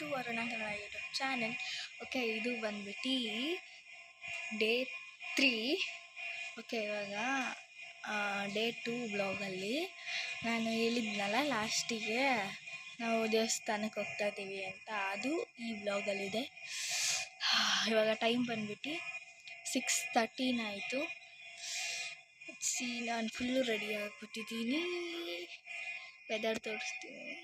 To Varuna Kannada YouTube channel. Okay, ಇದು ಬಂದ್ಬಿಟ್ಟು day 3. Okay, ಇವಾಗ ಡೇ 2 ಬ್ಲಾಗಲ್ಲಿ ನಾನು ಹೇಳಿದ್ನಲ್ಲ ಲಾಸ್ಟಿಗೆ ನಾವು ದೇವಸ್ಥಾನಕ್ಕೆ ಹೋಗ್ತಾ ಇದ್ದೀವಿ ಅಂತ, ಅದು ಈ ಬ್ಲಾಗಲ್ಲಿದೆ. ಇವಾಗ ಟೈಮ್ ಬಂದ್ಬಿಟ್ಟು 6:13 ಆಯಿತು. ನಾನು ಫುಲ್ಲು ರೆಡಿ ಆಗಿಬಿಟ್ಟಿದ್ದೀನಿ. ವೆದರ್ ತೋರಿಸ್ತೀನಿ.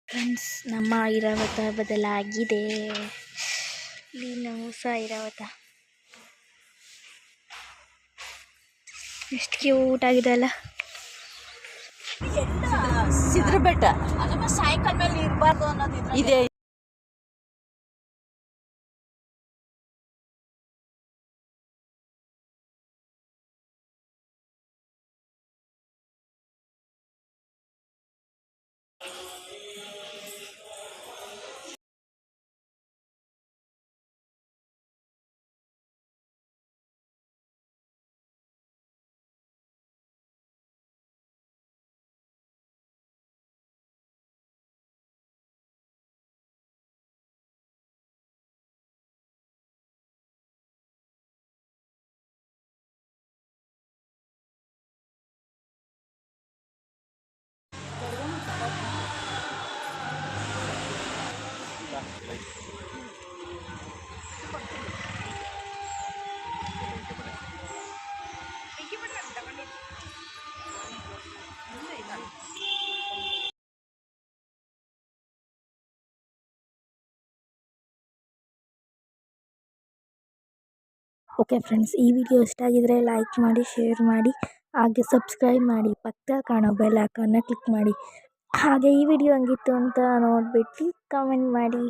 ಫ್ರೆಂಡ್ಸ್, ನಮ್ಮ ಐರಾವತ ಬದಲಾಗಿದೆ. ಇಲ್ಲಿ ನಾವು ಹೊಸ ಐರಾವತ ಎಷ್ಟು ಕ್ಯೂಟ್ ಆಗಿದೆ ಅಲ್ಲ. ಸಿದ್ರಬೆಟ್ಟ ಸಾಯಂಕಾಲ ಮೇಲೆ ಇರಬಾರ್ದು ಅನ್ನೋದು ಇದೆ. ಓಕೆ ಫ್ರೆಂಡ್ಸ್, ಈ ವಿಡಿಯೋ ಇಷ್ಟ ಆಗಿದ್ರೆ ಲೈಕ್ ಮಾಡಿ, ಶೇರ್ ಮಾಡಿ, ಹಾಗೆ ಸಬ್ಸ್ಕ್ರೈಬ್ ಮಾಡಿ. ಪಕ್ಕ ಕಾಣೋ ಬೆಲ್ ಐಕಾನ್ನ ಕ್ಲಿಕ್ ಮಾಡಿ. ಹಾಗೆ ಈ ವಿಡಿಯೋ ಹಂಗಿತ್ತು ಅಂತ ನೋಡಿಬಿಟ್ಟು ಕಮೆಂಟ್ ಮಾಡಿ.